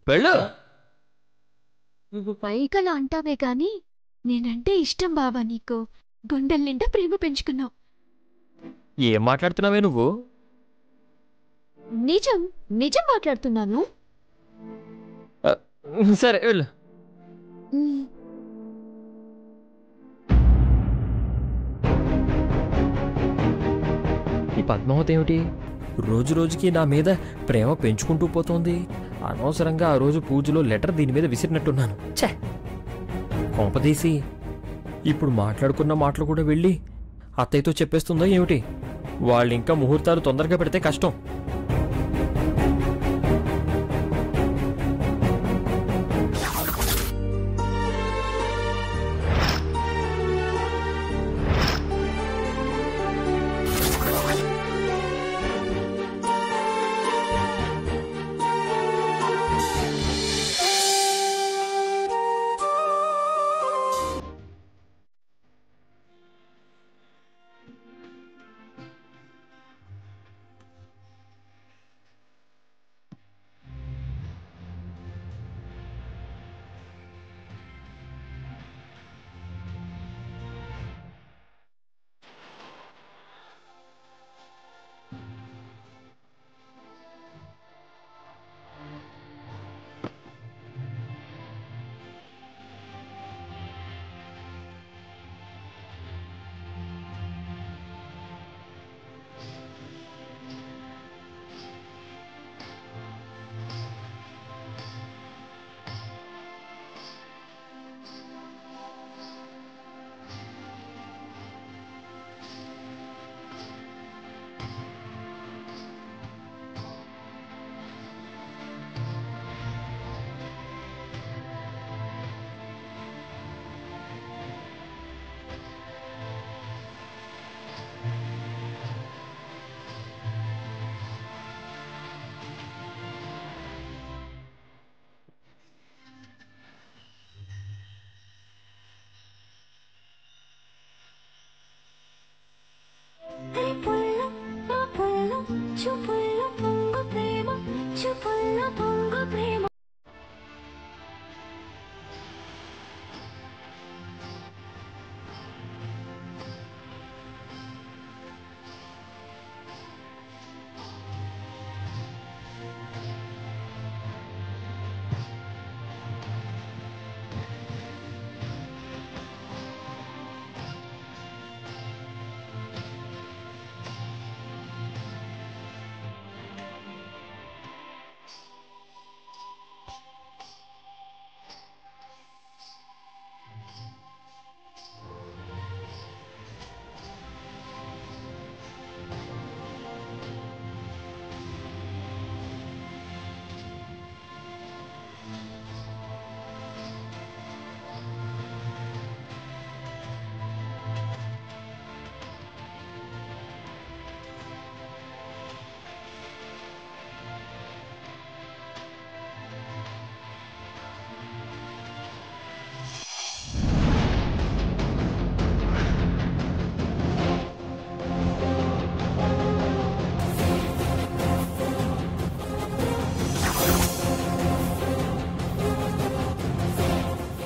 వెళ్ళు. నువ్వు పైకలా అంటావే కాని నేనంటే ఇష్టం బావా నీకు. గుండెల నిండా ప్రేమ పెంచుకున్నావు. ఏం మాట్లాడుతున్నావే నువ్వు? నిజం నిజం మాట్లాడుతున్నాను. ఆ, సరే వెళ్ళు. ఉమ్, ఈ పద్మావతి ఏమిటి రోజు రోజుకి నా మీద ప్రేమ పెంచుకుంటూ పోతోంది. అనవసరంగా ఆ రోజు పూజలో లెటర్ దీని మీద విసిరినట్టున్నాను. ఛే, కొంపదీసి ఇప్పుడు మాట్లాడుకున్న మాటలు కూడా వెళ్ళి అత్తయ్యతో చెప్పేస్తుందో ఏమిటి? వాళ్ళు ఇంకా ముహూర్తాలు తొందరగా పెడితే కష్టం.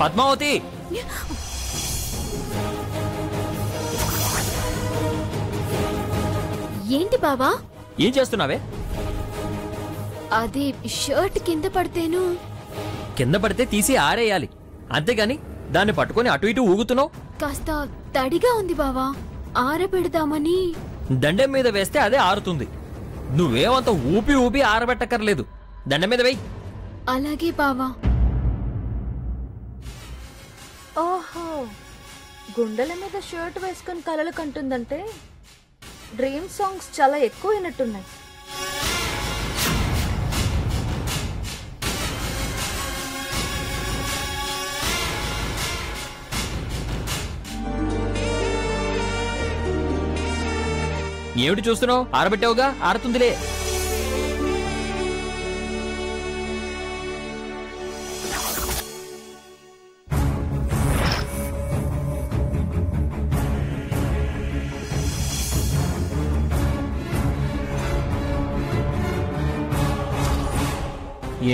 పద్మావతి, ఏంటి బావా? ఏం చేస్తున్నావే? అది షర్ట్ కింద పడితేను. కింద పడితే తీసి ఆరేయాలి, అంతేగాని దాన్ని పట్టుకొని అటు ఇటు ఊగుతున్నావు. కాస్త తడిగా ఉంది బావా, ఆరబెడదామని. దండెం మీద వేస్తే అదే ఆరుతుంది. నువ్వేమంత ఊపి ఊపి ఆరబెట్టక్కర్లేదు. దండం మీద వెయ్యి. అలాగే బావా. ఓహో, గుండెల మీద షర్ట్ వేసుకొని కలలు కంటుందంటే డ్రీమ్ సాంగ్స్ చాలా ఎక్కువ అయినట్టున్నాయి. ఏమిటి చూస్తున్నావు? ఆరబెట్టావుగా, ఆరుతుందిలే.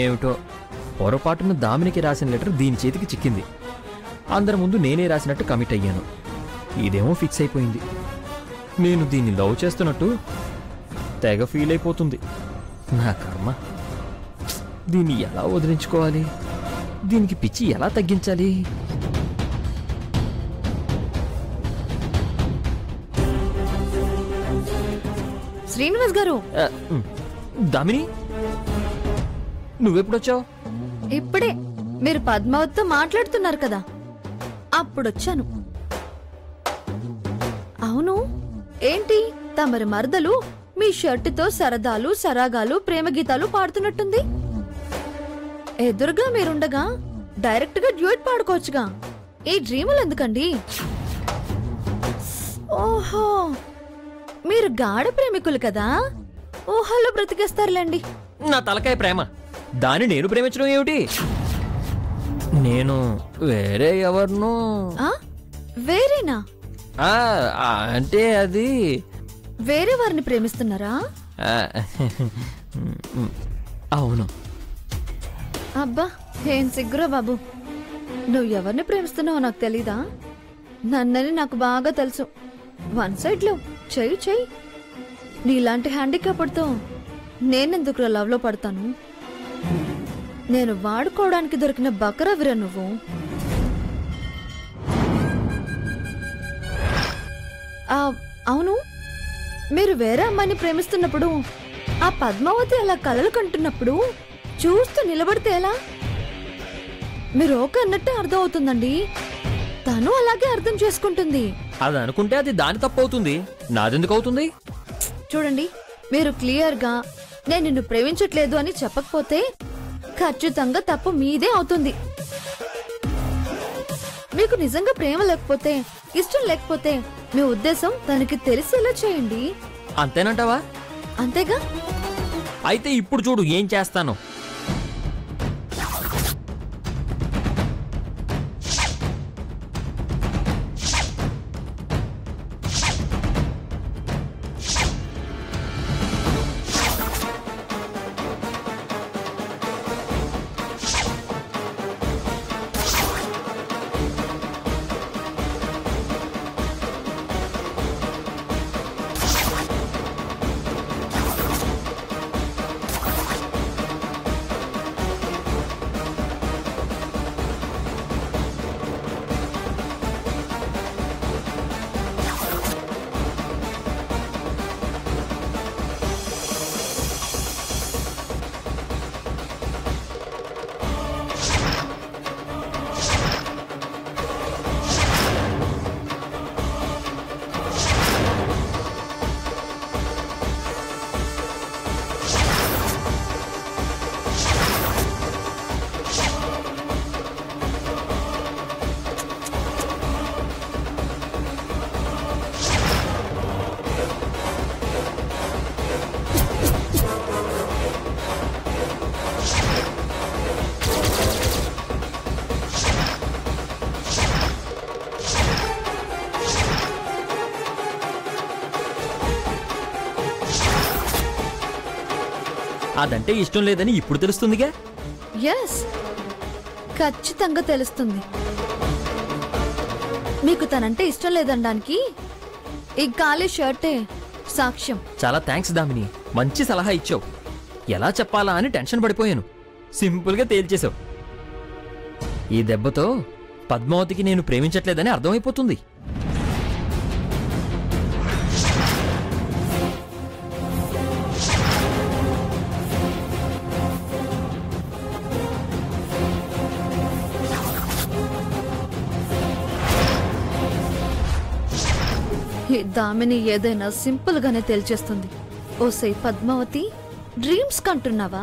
ఏమిటో పొరపాటున దామినికి రాసిన లెటర్ దీని చేతికి చిక్కింది. అందరి ముందు నేనే రాసినట్టు కమిట్ అయ్యాను. ఇదేమో ఫిక్స్ అయిపోయింది. నేను దీన్ని లవ్ చేస్తున్నట్టు తెగ ఫీల్ అయిపోతుంది. నా కర్మ. దీన్ని ఎలా వదిలించుకోవాలి? దీనికి పిచ్చి ఎలా తగ్గించాలి? శ్రీనివాస్ గారు, దామిని, నువ్వెప్పుడొచ్చావు? ఇప్పుడే మీరు పద్మావతితో మాట్లాడుతున్నారు కదా, అప్పుడొచ్చాను. అవును, ఏంటి తమరి మరదలు మీ షర్టుతో సరదాలు సరాగాలు ప్రేమ గీతాలు పాడుతున్నట్టుంది. ఎదురుగా మీరుండగా డైరెక్ట్ గా డ్యూయట్ పాడుకోవచ్చుగా. ఈ డ్రీములు ఎందుకండి? ఓహో, మీరు గాఢ ప్రేమికులు కదా, ఊహల్లో బ్రతికేస్తారులేండి. నా తలకాయ ప్రేమ, దాన్ని నేను ప్రేమించడం ఏమిటి? నేను వేరే ఎవరినో. వేరేనా? అంటే అది వేరే వారిని ప్రేమిస్తున్నారా? అవును. అబ్బా, ఏం సిగ్గురా బాబు. నువ్వు ఎవరిని ప్రేమిస్తున్నావో నాకు తెలీదా? నన్నని నాకు బాగా తెలుసు. వన్ సైడ్ లో చెయ్యి చెయ్యి. నీలాంటి హ్యాండిక్యాప్డ్తో నేనెందుకు లవ్ లో పడతాను? నేను వాడుకోవడానికి దొరికిన బకరవిరా నువ్వు. అవును, మీరు వేరే అమ్మాయిని ప్రేమిస్తున్నప్పుడు ఆ పద్మావతి అలా కలలు కంటున్నప్పుడు చూస్తూ నిలబడితే ఎలా? మీరు ఓకే అన్నట్టే అర్థం అవుతుందండి. తను అలాగే అర్థం చేసుకుంటుంది. అది అనుకుంటే అది దాని తప్పు అవుతుంది, నాదెందుకు అవుతుంది? చూడండి, మీరు క్లియర్ గా నేను నిన్ను ప్రేమించట్లేదు అని చెప్పకపోతే ఖచ్చితంగా తప్పు మీదే అవుతుంది. మీకు నిజంగా ప్రేమ లేకపోతే, ఇష్టం లేకపోతే మీ ఉద్దేశం తనకి తెలిసేలా చేయండి. అంతేనంటావా? అంతేగా. అయితే ఇప్పుడు చూడు ఏం చేస్తాను. అదంటే ఇష్టం లేదని ఇప్పుడు తెలుస్తుందిగా. ఎస్, ఖచ్చితంగా తెలుస్తుంది. మీకు తనంటే ఇష్టం లేదనడానికి ఈ ఖాళీ షర్టే సాక్ష్యం. చాలా థ్యాంక్స్ దామిని, మంచి సలహా ఇచ్చావు. ఎలా చెప్పాలా అని టెన్షన్ పడిపోయాను. సింపుల్గా తేల్చేశావు. ఈ దెబ్బతో పద్మావతికి నేను ప్రేమించట్లేదని అర్థమైపోతుంది. ఈ దామిని ఏదైనా సింపుల్ గానే తేల్చేస్తుంది. ఓసై పద్మావతి, డ్రీమ్స్ కంటున్నావా?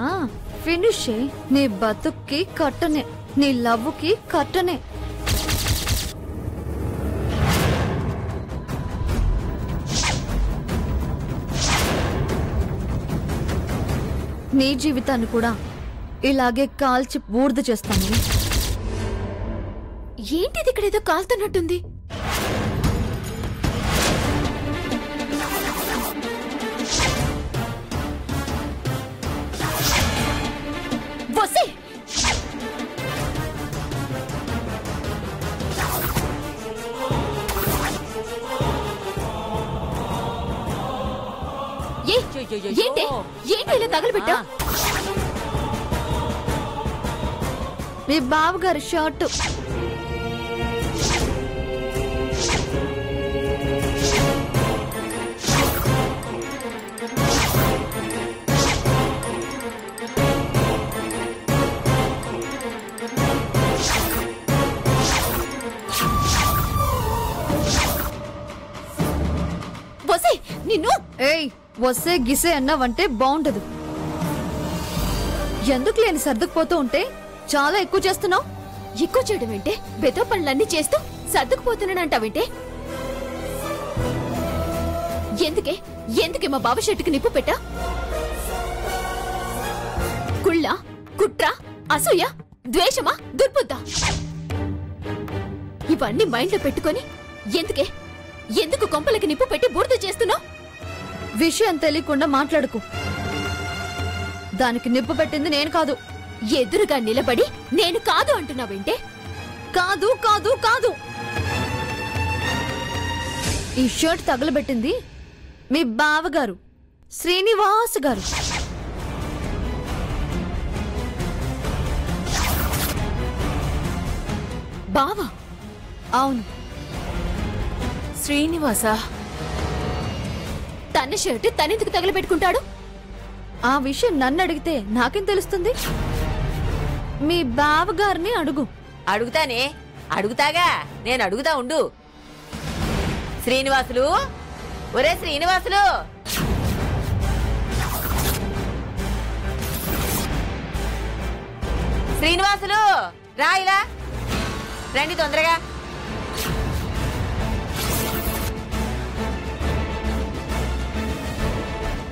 ఫినిష్. నీ బతుక్కి కట్టనే, నీ లవ్వుకి కట్టనే. నీ జీవితాన్ని కూడా ఇలాగే కాల్చి బూర్ద చేస్తాను. ఏంటిది ఇక్కడ ఏదో కాలుతున్నట్టుంది? ఏంటి ఏంటి ఇలా తగలబెట్టా? మీ బావగారి షర్టు. నిన్ను ఏయ్, వస్తే గిసే అన్నావంటే బాగుండదు. ఎందుకు లేని సర్దుకుపోతూ ఉంటే చాలా ఎక్కువ చేస్తున్నావు. ఎక్కువ చేయడం ఏంటే? బెతో పనులన్నీ చేస్తూ సర్దుకుపోతున్నానంటావేంటే? ఎందుకే ఎందుకే మా బావ షర్టుకి నిప్పు పెట్టా? కుళ్ళ, కుట్ర, అసూయ, ద్వేషమా, దుర్బుద్ధ ఇవన్నీ మైండ్లో పెట్టుకొని ఎందుకు కొంపలకి నిప్పు పెట్టి బూర్దు చేస్తున్నావు? విషయం తెలియకుండా మాట్లాడుకు. దానికి నిప్పు పెట్టింది నేను కాదు. ఎదురుగా నిలబడి నేను కాదు అంటున్నావేంటే? కాదు కాదు కాదు. ఈ షర్ట్ తగలబెట్టింది మీ బావగారు శ్రీనివాస్ గారు. బావా? అవును. శ్రీనివాసా? తన షర్ట్ తనెందుకు తగలబెట్టుకుంటాడు? ఆ విషయం నన్ను అడిగితే నాకేం తెలుస్తుంది? మీ బావగారిని అడుగు. అడుగుతానే, అడుగుతాగా. నేను అడుగుతా ఉండు. శ్రీనివాసులు, ఒరే శ్రీనివాసులు, శ్రీనివాసులు రా, ఇలా రండి తొందరగా.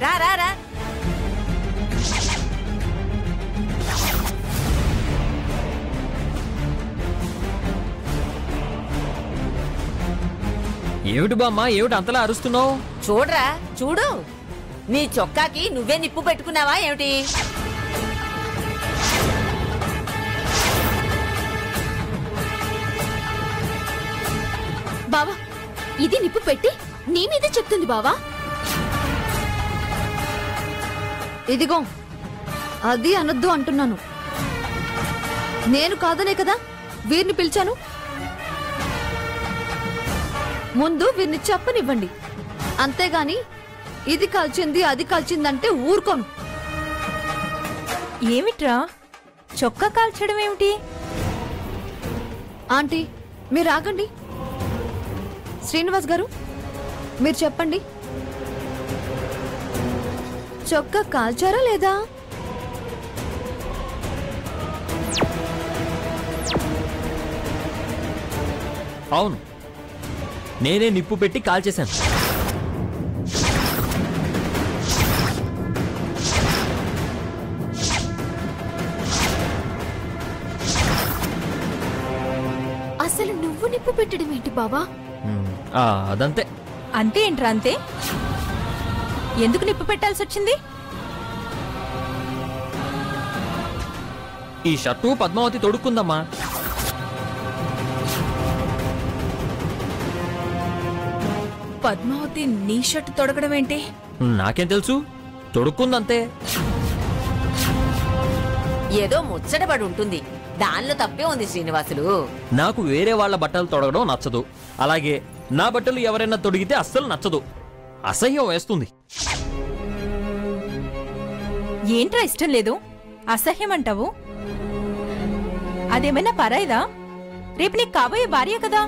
రా రా రా. ఏమిటి బామ్మ, ఏమిటి అంతలా అరుస్తున్నావు? చూడరా, చూడు. నీ చొక్కాకి నువ్వే నిప్పు పెట్టుకున్నావా ఏమిటి? బావా, ఇది నిప్పు పెట్టి నీ మీద చెప్తుంది బావా. ఇదిగో, అది అనొద్దు అంటున్నాను. నేను కాదనే కదా వీరిని పిలిచాను. ముందు వీరిని చెప్పనివ్వండి, అంతేగాని ఇది కాల్చింది అది కాల్చిందంటే ఊరుకోను. ఏమిట్రా చొక్కా కాల్చడం ఏమిటి? ఆంటీ, మీరు ఆగండి. శ్రీనివాస్ గారు, మీరు చెప్పండి, చొక్కా కాల్చారా లేదా? అవును, నేనే నిప్పు పెట్టి కాల్చేశాను. అసలు నువ్వు నిప్పు పెట్టడం ఏంటి బావా? అదంతే. అంతే ఏంట్రా అంతే? ఎందుకు నిప్పు పెట్టాల్సి వచ్చింది? ఈ షర్టు పద్మావతి తొడుక్కుందమ్మా. పద్మావతి నీ షర్ట్ తొడగడం ఏంటి? నాకేం తెలుసు, తొడుక్కుందంతే. ఏదో ముచ్చటపడి ఉంటుంది, దానిలో తప్పే ఉంది శ్రీనివాసులు. నాకు వేరే వాళ్ళ బట్టలు తొడగడం నచ్చదు. అలాగే నా బట్టలు ఎవరైనా తొడిగితే అస్సలు నచ్చదు, అసహ్యం వేస్తుంది. ఏంట్రా ఇష్టం లేదు, అసహ్యం అంటావు? అదేమైనా పరాయిదా? రేపు నీకు కాబోయే భార్య కదా.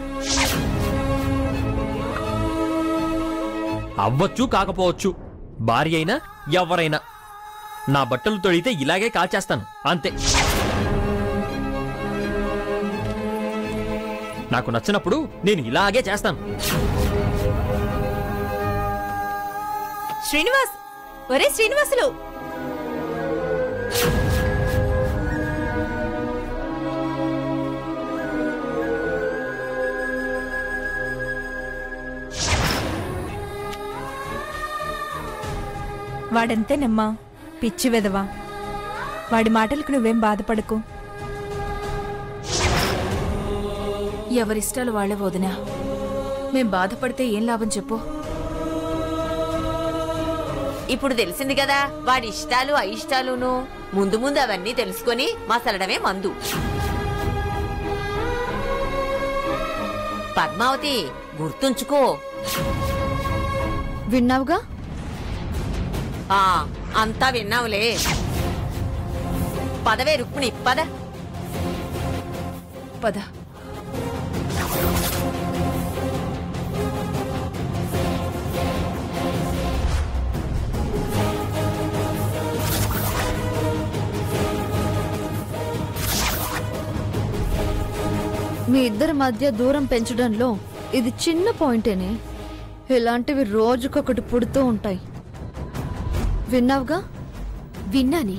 అవ్వచ్చు కాకపోవచ్చు, భార్య అయినా ఎవరైనా నా బట్టలు తొడిగితే ఇలాగే కాల్చేస్తాను, అంతే. నాకు నచ్చినప్పుడు నేను ఇలాగే చేస్తాను. శ్రీనివాస్, ఒరే శ్రీనివాసులు, వాడంతేనమ్మా, పిచ్చి వెదవా. వాడి మాటలకు నువ్వేం బాధపడకు. ఎవరిష్టాలు వాళ్లే వదినా. మేం బాధపడితే ఏం లాభం చెప్పు? ఇప్పుడు తెలిసింది కదా వాడి ఇష్టాలు అయిష్టాలును. ముందు ముందు అవన్నీ తెలుసుకొని మసలడమే మందు. పద్మావతి, గుర్తుంచుకో. విన్నావుగా? అంతా విన్నావులే. పదవే రుక్మిణి, పద పద. మీ ఇద్దరి మధ్య దూరం పెంచడంలో ఇది చిన్న పాయింటేనే. ఇలాంటివి రోజుకొకటి పుడుతూ ఉంటాయి. విన్నావుగా? విన్నాను.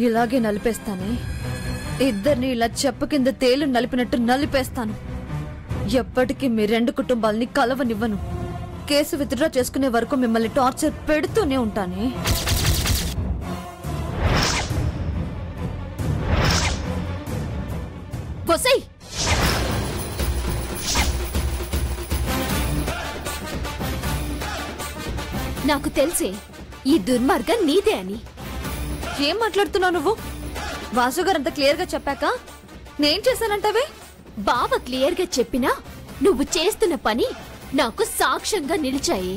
ఇలాగే నలిపేస్తానే. ఇద్దరిని ఇలా చెప్పు కింద తేలు నలిపినట్టు నలిపేస్తాను. ఎప్పటికీ మీ రెండు కుటుంబాలని కలవనివ్వను. కేసు విత్డ్రా చేసుకునే వరకు మిమ్మల్ని టార్చర్ పెడుతూనే ఉంటానే. బొసై, నాకు తెలిసే ఈ దుర్మార్గం నీదే అని. ఏం మాట్లాడుతున్నావు నువ్వు? వాసుగారు అంత క్లియర్ గా చెప్పాక నేను చేశానంటావే? బావ క్లియర్ గా చెప్పినా నువ్వు చేస్తున్న పని నాకు సాక్ష్యంగా నిలిచాయి.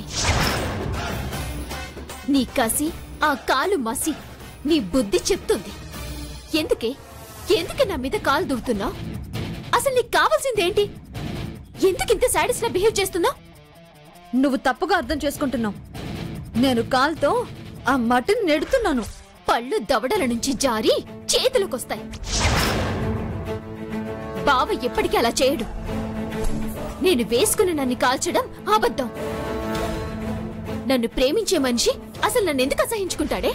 నీ కసి, ఆ కాలు మసి నీ బుద్ధి చెప్తుంది. ఎందుకే నా మీద కాలు దువ్వుతున్నావు? అసలు నీకు కావాల్సిందేంటి? ఎందుకింత సాడిస్ట్ గా బిహేవ్ చేస్తున్నావు? నువ్వు తప్పుగా అర్థం చేసుకుంటున్నావు. నేను కాల్తో ఆ మటన్ నెడుతున్నాను. పళ్ళు దవడల నుంచి జారి చేతులకొస్తాయి. బావ ఎప్పటికీ అలా చేయడు. నేను వేసుకుని నన్ను కాల్చడం అబద్ధం. నన్ను ప్రేమించే మనిషి అసలు నన్ను ఎందుకు అసహించుకుంటాడే?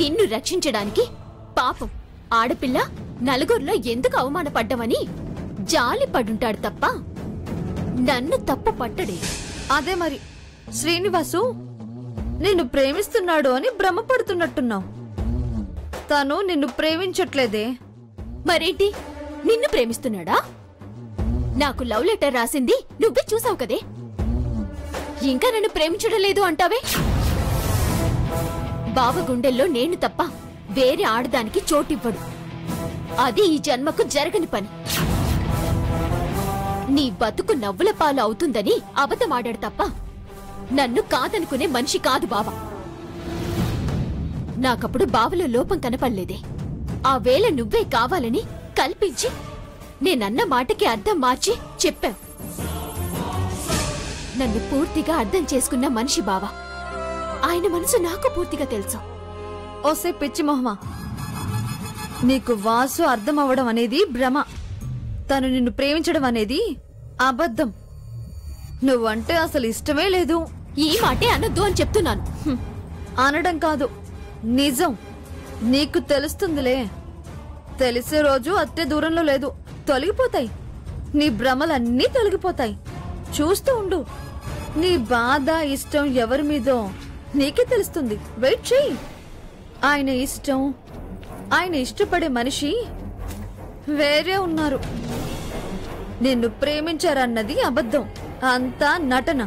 నిన్ను రక్షించడానికి పాపం ఆడపిల్ల నలుగురిలో ఎందుకు అవమానపడ్డవని జాలి పడుంటాడు తప్ప నన్ను తప్పు పట్టడే. అదే మరి శ్రీనివాసు నిన్ను ప్రేమిస్తున్నాడు అని భ్రమపడుతున్నట్టున్నావు. తను నిన్ను ప్రేమించట్లేదే. మరేంటి, నిన్ను ప్రేమిస్తున్నాడా? నాకు లవ్ లెటర్ రాసింది నువ్వే చూసావు కదే. ఇంకా నన్ను ప్రేమించడం లేదు అంటావే? బావ గుండెల్లో నేను తప్ప వేరే ఆడదానికి చోటివ్వడు. అది ఈ జన్మకు జరగని పని. నీ బతుకు నవ్వుల పాలు అవుతుందని అబద్ధమాడాడు తప్ప నన్ను కాదనుకునే మనిషి కాదు బావ. నాకప్పుడు బావలో లోపం కనపడలేదే. ఆ వేళ నువ్వే కావాలని కల్పించి నేనన్న మాటకి అర్థం మార్చి చెప్పావు. నన్ను పూర్తిగా అర్థం చేసుకున్న మనిషి బావ. ఆయన మనసు నాకు పూర్తిగా తెలుసు. ఓసే పిచ్చి మొహమా, నీకు వాసు అర్థం అవ్వడం అనేది భ్రమ. తను నిన్ను ప్రేమించడం అనేది అబద్ధం. నువ్వంటే అసలు ఇష్టమే లేదు. ఈ మాటే అనొద్దు అని చెప్తున్నాను. అనడం కాదు, నిజం. నీకు తెలుస్తుందిలే. తెలిసే రోజు అత్తే దూరంలో లేదు. తొలగిపోతాయి. నీ భ్రమలన్నీ తొలగిపోతాయి. చూస్తూ ఉండు. నీ బాధ ఇష్టం ఎవరి మీదో నీకే తెలుస్తుంది. వెయిట్ చెయ్యి. ఆయన ఇష్టం, ఆయన ఇష్టపడే మనిషి వేరే ఉన్నారు. నిన్ను ప్రేమించారన్నది అబద్ధం. అంతా నటన.